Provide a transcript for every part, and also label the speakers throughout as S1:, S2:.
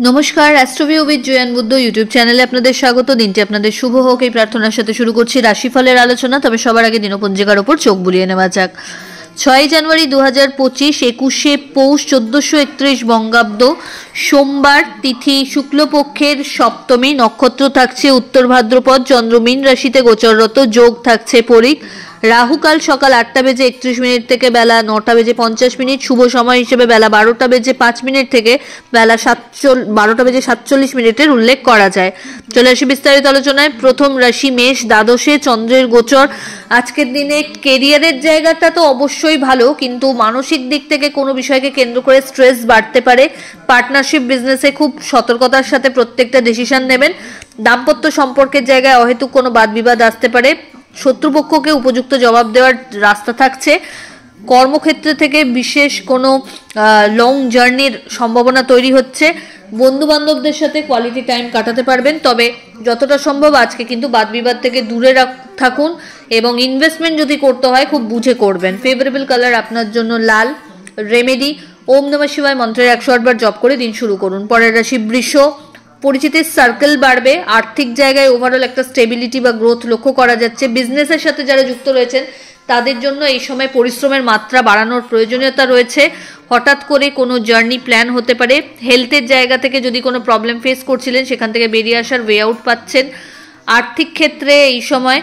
S1: নমস্কার, অ্যাস্ট্রোভিউ with জয়ান Buddha YouTube চ্যানেলে আপনাদের স্বাগত। দিনটি আপনাদের শুভ হোক এই প্রার্থনার সাথে শুরু করছি রাশিফলের আলোচনা। তবে সবার আগে দিনপঞ্জিকার ওপর চোখ বুলিয়ে নেওয়া যাক। 6 জানুয়ারি 2025, 21শে পৌষ 1431 বঙ্গাব্দ, সোমবার, তিথি শুক্লপক্ষের সপ্তমী, নক্ষত্র থাকছে উত্তর ভাদ্রপদ, চন্দ্র মীন রাশিতে গোচররত, যোগ থাকছে পরিক, রাহুকাল সকাল 8টা বেজে 31 মিনিট থেকে বেলা 9টা বেজে 50 মিনিট, শুভ সময় হিসেবে বেলা 12টা বেজে 5 মিনিট থেকে বেলা 12টা বেজে 47 মিনিটের উল্লেখ করা যায়। চলে আসি বিস্তারিত আলোচনায়। প্রথম রাশি মেষ, দ্বাদশে চন্দ্রের গোচর। আজকের দিনে কেরিয়ারের জায়গাটা তো অবশ্যই ভালো, কিন্তু মানসিক দিক থেকে কোনো বিষয়কে কেন্দ্র করে স্ট্রেস বাড়তে পারে। পার্টনারশিপ বিজনেসে খুব সতর্কতার সাথে প্রত্যেকটা ডিসিশন নেবেন। দাম্পত্য সম্পর্কের জায়গায় অহেতুক কোনো বাদ বিবাদ আসতে পারে। শত্রুপক্ষকে উপযুক্ত জবাব দেওয়ার রাস্তা থাকছে। কর্মক্ষেত্র থেকে বিশেষ কোনো লং জার্নির সম্ভাবনা তৈরি হচ্ছে। বন্ধু বান্ধবদের সাথে কোয়ালিটি টাইম কাটাতে পারবেন, তবে যতটা সম্ভব আজকে কিন্তু বাদ বিবাদ থেকে দূরে থাকুন এবং ইনভেস্টমেন্ট যদি করতে হয় খুব বুঝে করবেন। ফেভারেবল কালার আপনার জন্য লাল। রেমেডি ওম নমঃ শিবায় মন্ত্রের 108 বার জপ করে দিন শুরু করুন। পরের রাশি বৃষ, পরিচিতির সার্কেল বাড়বে। আর্থিক জায়গায় ওভারঅল একটা স্টেবিলিটি বা গ্রোথ লক্ষ্য করা যাচ্ছে। বিজনেসের সাথে যারা যুক্ত রয়েছেন তাদের জন্য এই সময় পরিশ্রমের মাত্রা বাড়ানোর প্রয়োজনীয়তা রয়েছে। হঠাৎ করে কোনো জার্নি প্ল্যান হতে পারে। হেলথের জায়গা থেকে যদি কোনো প্রবলেম ফেস করছিলেন সেখান থেকে বেরিয়ে আসার ওয়ে আউট পাচ্ছেন। আর্থিক ক্ষেত্রে এই সময়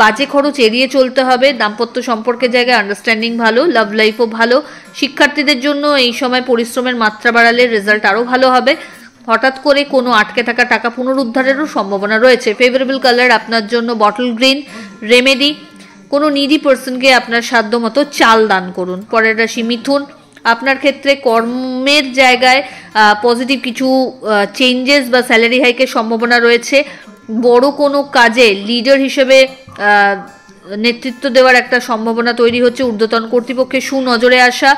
S1: বাজে খরচ এড়িয়ে চলতে হবে। দাম্পত্য সম্পর্কের জায়গায় আন্ডারস্ট্যান্ডিং ভালো, লাভ লাইফও ভালো। শিক্ষার্থীদের জন্য এই সময় পরিশ্রমের মাত্রা বাড়ালে রেজাল্ট আরও ভালো হবে। হঠাৎ করে কোনো আটকে থাকা টাকা পুনরুদ্ধারেরও সম্ভাবনা রয়েছে। ফেভারেবল কালার আপনার জন্য বটল গ্রিন। রেমেডি কোনো নিডি পার্সনকে আপনার সাধ্য মতো চাল দান করুন। পরের রাশি মিথুন, আপনার ক্ষেত্রে কর্মের জায়গায় পজিটিভ কিছু চেঞ্জেস বা স্যালারি হাইকের সম্ভাবনা রয়েছে। বড় কোনো কাজে লিডার হিসেবে নেতৃত্ব দেওয়ার একটা সম্ভাবনা তৈরি হচ্ছে। ঊর্ধ্বতন কর্তৃপক্ষের সুনজরে আসা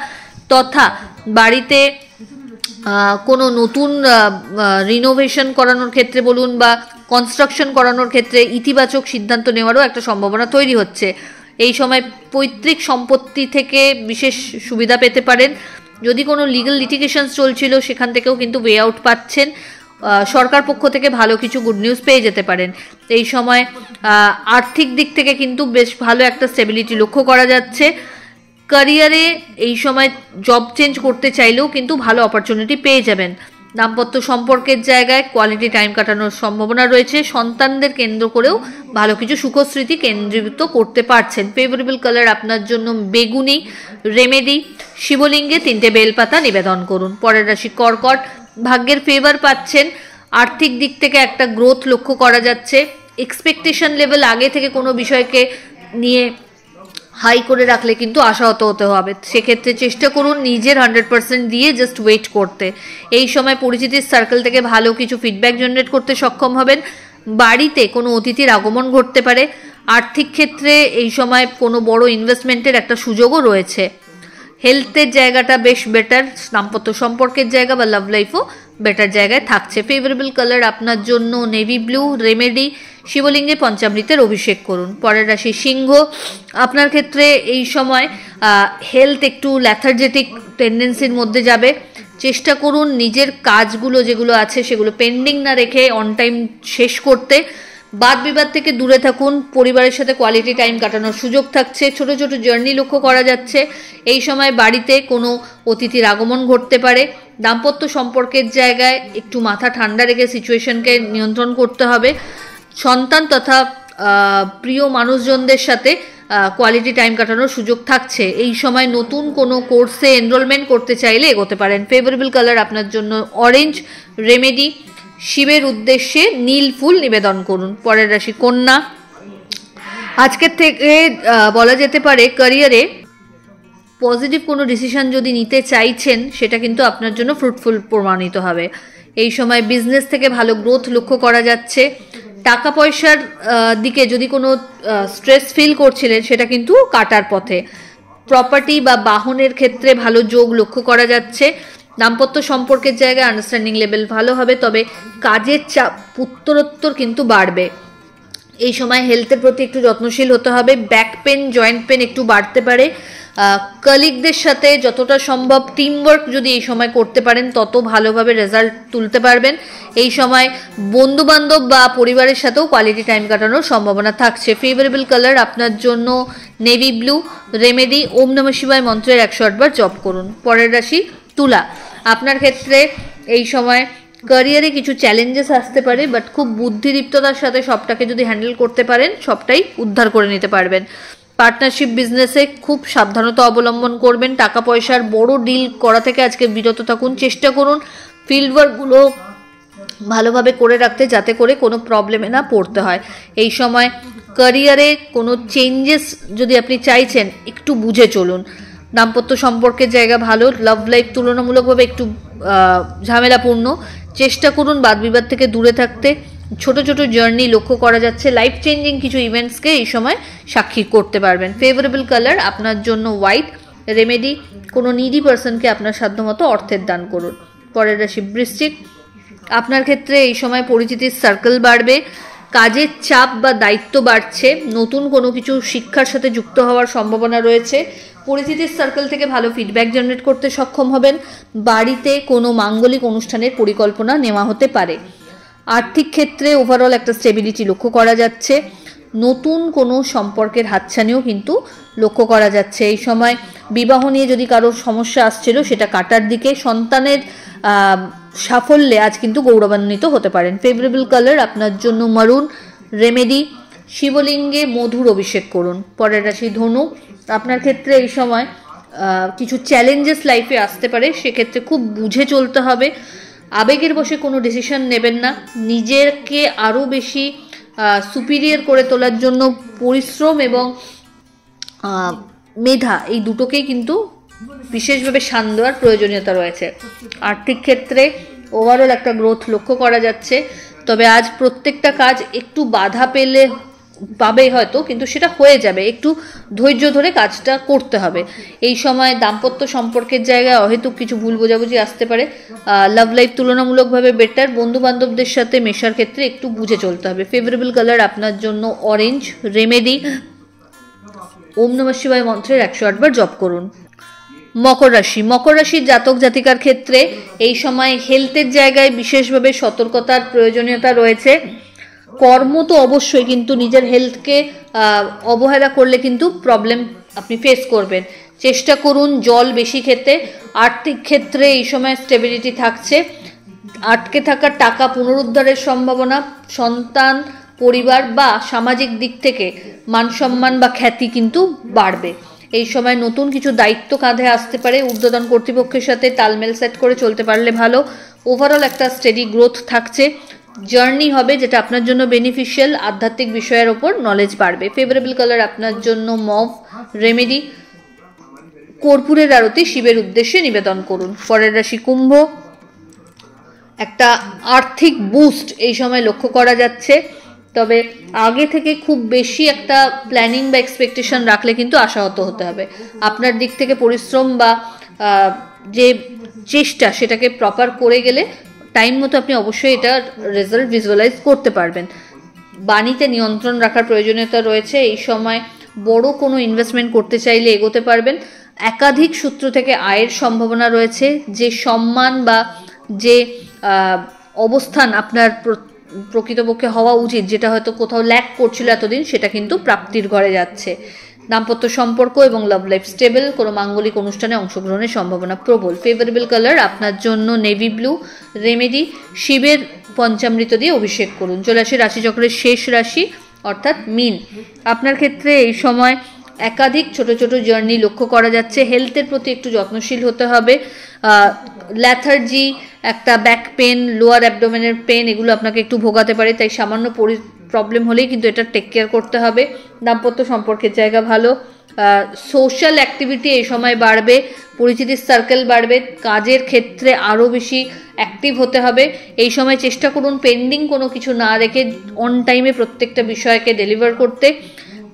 S1: তথা বাড়িতে কোনো নতুন রিনোভেশন করানোর ক্ষেত্রে বলুন বা কনস্ট্রাকশন করানোর ক্ষেত্রে ইতিবাচক সিদ্ধান্ত নেওয়ারও একটা সম্ভাবনা তৈরি হচ্ছে। এই সময় পৈতৃক সম্পত্তি থেকে বিশেষ সুবিধা পেতে পারেন। যদি কোনো লিগ্যাল লিটিগেশনস চলছিল সেখান থেকেও কিন্তু ওয়ে আউট পাচ্ছেন। সরকার পক্ষ থেকে ভালো কিছু গুড নিউজ পেয়ে যেতে পারেন। এই সময় আর্থিক দিক থেকে কিন্তু বেশ ভালো একটা স্টেবিলিটি লক্ষ্য করা যাচ্ছে। ক্যারিয়ারে এই সময় জব চেঞ্জ করতে চাইলেও কিন্তু ভালো অপরচুনিটি পেয়ে যাবেন। দাম্পত্য সম্পর্কের জায়গায় কোয়ালিটি টাইম কাটানোর সম্ভাবনা রয়েছে। সন্তানদের কেন্দ্র করেও ভালো কিছু সুখস্মৃতি কেন্দ্রীভূত করতে পারছেন। ফেভারেবল কালার আপনার জন্য বেগুনি। রেমেডি শিবলিঙ্গে 3টে বেলপাতা নিবেদন করুন। পরের রাশি কর্কট, ভাগ্যের ফেভার পাচ্ছেন। আর্থিক দিক থেকে একটা গ্রোথ লক্ষ্য করা যাচ্ছে। এক্সপেকটেশন লেভেল আগে থেকে কোনো বিষয়কে নিয়ে হাই করে রাখলে কিন্তু আশাহত হতে হবে। সেক্ষেত্রে চেষ্টা করুন নিজের 100% দিয়ে জাস্ট ওয়েট করতে। এই সময় পরিচিতির সার্কেল থেকে ভালো কিছু ফিডব্যাক জেনারেট করতে সক্ষম হবেন। বাড়িতে কোনো অতিথির আগমন ঘটতে পারে। আর্থিক ক্ষেত্রে এই সময় কোনো বড় ইনভেস্টমেন্টের একটা সুযোগও রয়েছে। হেলথের জায়গাটা বেশ বেটার। দাম্পত্য সম্পর্কের জায়গা বা লাভ লাইফও বেটার জায়গায় থাকছে। ফেভারেবল কালার আপনার জন্য নেভি ব্লু। রেমেডি শিবলিঙ্গে পঞ্চামৃতের অভিষেক করুন। পরের রাশি সিংহ, আপনার ক্ষেত্রে এই সময় হেলথ একটু ল্যাথার্জেটিক টেন্ডেন্সির মধ্যে যাবে। চেষ্টা করুন নিজের কাজগুলো যেগুলো আছে সেগুলো পেন্ডিং না রেখে অন টাইম শেষ করতে। বাদ বিবাদ থেকে দূরে থাকুন। পরিবারের সাথে কোয়ালিটি টাইম কাটানোর সুযোগ থাকছে। ছোট ছোট জার্নি লক্ষ্য করা যাচ্ছে। এই সময় বাড়িতে কোনো অতিথির আগমন ঘটতে পারে। দাম্পত্য সম্পর্কের জায়গায় একটু মাথা ঠান্ডা রেখে সিচুয়েশনকে নিয়ন্ত্রণ করতে হবে। সন্তান তথা প্রিয় মানুষজনদের সাথে কোয়ালিটি টাইম কাটানোর সুযোগ থাকছে। এই সময় নতুন কোনো কোর্সে এনরোলমেন্ট করতে চাইলে এগোতে পারেন। ফেভারেবল কালার আপনার জন্য অরেঞ্জ। রেমেডি শিবের উদ্দেশ্যে নীল ফুল নিবেদন করুন। পরের রাশি কন্যা, আজকের থেকে বলা যেতে পারে ক্যারিয়ারে পজিটিভ কোনো ডিসিশন যদি নিতে চাইছেন সেটা কিন্তু আপনার জন্য ফ্রুটফুল প্রমাণিত হবে। এই সময় বিজনেস থেকে ভালো গ্রোথ লক্ষ্য করা যাচ্ছে। টাকা পয়সার দিকে যদি কোনো স্ট্রেস ফিল করছিলেন সেটা কিন্তু কাটার পথে। প্রপার্টি বা বাহনের ক্ষেত্রে ভালো যোগ লক্ষ্য করা যাচ্ছে। দাম্পত্য সম্পর্কের জায়গায় আন্ডারস্ট্যান্ডিং লেভেল ভালো হবে, তবে কাজের চাপ উত্তরোত্তর কিন্তু বাড়বে। এই সময় হেলথের প্রতি একটু যত্নশীল হতে হবে। ব্যাক পেন, জয়েন্ট পেন একটু বাড়তে পারে। কলিগদের সাথে যতটা সম্ভব টিম ওয়ার্ক যদি এই সময় করতে পারেন তত ভালোভাবে রেজাল্ট তুলতে পারবেন। এই সময় বন্ধুবান্ধব বা পরিবারের সাথেও কোয়ালিটি টাইম কাটানোর সম্ভাবনা থাকছে। ফেভারেবল কালার আপনার জন্য নেভি ব্লু। রেমেডি ওম নমঃ শিবায় মন্ত্রের 108 বার জপ করুন। পরের রাশি তুলা। আপনার ক্ষেত্রে এই সময় ক্যারিয়ারে কিছু চ্যালেঞ্জেস আসতে পারে, বাট খুব বুদ্ধিদীপ্ততার সাথে সবটাকে যদি হ্যান্ডেল করতে পারেন সবটাই উদ্ধার করে নিতে পারবেন। পার্টনারশিপ বিজনেসে খুব সাবধানতা অবলম্বন করবেন। টাকা পয়সার বড় ডিল করা থেকে আজকে বিরত থাকুন। চেষ্টা করুন ফিল্ড ওয়ার্কগুলো ভালোভাবে করে রাখতে, যাতে করে কোনো প্রবলেমে না পড়তে হয়। এই সময় ক্যারিয়ারে কোনো চেঞ্জেস যদি আপনি চাইছেন একটু বুঝে চলুন। দাম্পত্য সম্পর্কের জায়গা ভালো। লাভ লাইফ তুলনামূলকভাবে একটু ঝামেলাপূর্ণ। চেষ্টা করুন বাদবিবাদ থেকে দূরে থাকতে। ছোট ছোট জার্নি লক্ষ্য করা যাচ্ছে। লাইফ চেঞ্জিং কিছু ইভেন্টসকে এই সময় সাক্ষী করতে পারবেন। ফেভারেবল কালার আপনার জন্য হোয়াইট। রেমেডি কোনো নিডি পার্সনকে আপনার সাধ্যমতো অর্থের দান করুন। পরের রাশি বৃশ্চিক। আপনার ক্ষেত্রে এই সময় পরিচিতির সার্কেল বাড়বে। কাজের চাপ বা দায়িত্ব বাড়ছে। নতুন কোনো কিছু শিক্ষার সাথে যুক্ত হওয়ার সম্ভাবনা রয়েছে। পরিচিতির সার্কেল থেকে ভালো ফিডব্যাক জেনারেট করতে সক্ষম হবেন। বাড়িতে কোনো মাঙ্গলিক অনুষ্ঠানের পরিকল্পনা নেওয়া হতে পারে। আর্থিক ক্ষেত্রে ওভারঅল একটা স্টেবিলিটি লক্ষ্য করা যাচ্ছে। নতুন কোনো সম্পর্কের হাতছানিও কিন্তু লক্ষ্য করা যাচ্ছে। এই সময় বিবাহ নিয়ে যদি কারোর সমস্যা আসছিল সেটা কাটার দিকে। সন্তানের সাফল্যে আজ কিন্তু গৌরবান্বিত হতে পারেন। ফেভারেবল কালার আপনার জন্য মারুন। রেমেডি শিবলিঙ্গে মধুর অভিষেক করুন। পরের রাশি ধনু। আপনার ক্ষেত্রে এই সময় কিছু চ্যালেঞ্জেস লাইফে আসতে পারে, সেক্ষেত্রে খুব বুঝে চলতে হবে। আবেগের বশে কোনো ডিসিশন নেবেন না। নিজেকে আরও বেশি সুপিরিয়র করে তোলার জন্য পরিশ্রম এবং মেধা এই দুটোকেই কিন্তু বিশেষভাবে শান দেওয়ার প্রয়োজনীয়তা রয়েছে। আর্থিক ক্ষেত্রে ওভারঅল একটা গ্রোথ লক্ষ্য করা যাচ্ছে। তবে আজ প্রত্যেকটা কাজ একটু বাধা পাবে হয়তো, কিন্তু সেটা হয়ে যাবে। একটু ধৈর্য ধরে কাজটা করতে হবে। এই সময় দাম্পত্য সম্পর্কের জায়গায় অহেতুক কিছু ভুল বোঝাবুঝি আসতে পারে। লাভ লাইফ তুলনামূলকভাবে বেটার। বন্ধু বান্ধবদের সাথে মেশার ক্ষেত্রে একটু বুঝে চলতে হবে। ফেভারেবল কালার আপনার জন্য অরেঞ্জ। রেমেডি ওম নমঃ শিবায় মন্ত্রের 108 বার জপ করুন। মকর রাশি। মকর রাশির জাতক জাতিকার ক্ষেত্রে এই সময় হেলথের জায়গায় বিশেষভাবে সতর্কতার প্রয়োজনীয়তা রয়েছে। কর্ম তো অবশ্যই, কিন্তু নিজের হেলথকে অবহেলা করলে কিন্তু প্রবলেম আপনি ফেস করবেন। চেষ্টা করুন জল বেশি খেতে। আর্থিক ক্ষেত্রে এই সময় স্টেবিলিটি থাকছে। আটকে থাকা টাকা পুনরুদ্ধারের সম্ভাবনা। সন্তান, পরিবার বা সামাজিক দিক থেকে মান সম্মান বা খ্যাতি কিন্তু বাড়বে। এই সময় নতুন কিছু দায়িত্ব কাঁধে আসতে পারে। ঊর্ধ্বতন কর্তৃপক্ষের সাথে তালমেল সেট করে চলতে পারলে ভালো। ওভারঅল একটা স্টেডি গ্রোথ থাকছে। জার্নি হবে যেটা আপনার জন্য বেনিফিশিয়াল। আধ্যাত্মিক বিষয়ের ওপর নলেজ বাড়বে। ফেভারেবল কালার আপনার জন্য মভ। রেমেডি কর্পূরের আরতি শিবের উদ্দেশ্যে নিবেদন করুন। পরের রাশি কুম্ভ। একটা আর্থিক বুস্ট এই সময় লক্ষ্য করা যাচ্ছে। তবে আগে থেকে খুব বেশি একটা প্ল্যানিং বা এক্সপেকটেশন রাখলে কিন্তু আশাহত হতে হবে। আপনার দিক থেকে পরিশ্রম বা যে চেষ্টা সেটাকে প্রপার করে গেলে টাইম মতো আপনি অবশ্যই এটা রেজাল্ট ভিজুয়ালাইজ করতে পারবেন। বাণীতে নিয়ন্ত্রণ রাখার প্রয়োজনীয়তা রয়েছে। এই সময় বড় কোনো ইনভেস্টমেন্ট করতে চাইলে এগোতে পারবেন। একাধিক সূত্র থেকে আয়ের সম্ভাবনা রয়েছে। যে সম্মান বা যে অবস্থান আপনার প্রকৃতপক্ষে হওয়া উচিত, যেটা হয়তো কোথাও ল্যাক করছিল এতদিন, সেটা কিন্তু প্রাপ্তির ঘরে যাচ্ছে। দাম্পত্য সম্পর্ক এবং লাভ লাইফ স্টেবল। কোনো মাঙ্গলিক অনুষ্ঠানে অংশগ্রহণের সম্ভাবনা প্রবল। ফেভারেবল কালার আপনার জন্য নেভি ব্লু। রেমেডি শিবের পঞ্চামৃত দিয়ে অভিষেক করুন। চলে আসে রাশিচক্রের শেষ রাশি অর্থাৎ মীন। আপনার ক্ষেত্রে এই সময় একাধিক ছোট ছোট জার্নি লক্ষ্য করা যাচ্ছে। হেলথের প্রতি একটু যত্নশীল হতে হবে। ল্যাথার্জি, একটা ব্যাক পেন, লোয়ার অ্যাবডোমেনের পেন, এগুলো আপনাকে একটু ভোগাতে পারে। তাই সামান্য প্রবলেম হলেই কিন্তু এটা টেক কেয়ার করতে হবে। দাম্পত্য সম্পর্কের জায়গা ভালো। সোশ্যাল অ্যাক্টিভিটি এই সময় বাড়বে। পরিচিতির সার্কেল বাড়বে। কাজের ক্ষেত্রে আরও বেশি অ্যাক্টিভ হতে হবে। এই সময় চেষ্টা করুন পেন্ডিং কোনো কিছু না রেখে অন টাইমে প্রত্যেকটা বিষয়কে ডেলিভার করতে।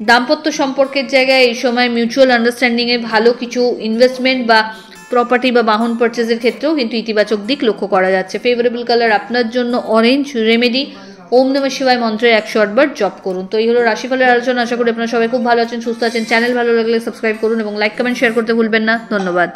S1: দাম্পত্য সম্পর্কের জায়গায় এই সময় মিউচুয়াল আন্ডারস্ট্যান্ডিংয়ে ভালো কিছু ইনভেস্টমেন্ট বা প্রপার্টি বা বাহন পারচেজের ক্ষেত্রেও কিন্তু ইতিবাচক দিক লক্ষ্য করা যাচ্ছে। ফেভারেবল কালার আপনার জন্য অরেঞ্জ। রেমেডি ওম নমঃ শিবায় মন্ত্রের 108 বার জপ করুন। তো এই হলো রাশিফলের আলোচনা। আশা করি আপনারা সবাই খুব ভালো আছেন, সুস্থ আছেন। চ্যানেল ভালো লাগলে সাবস্ক্রাইব করুন এবং লাইক কমেন্ট শেয়ার করতে ভুলবেন না। ধন্যবাদ।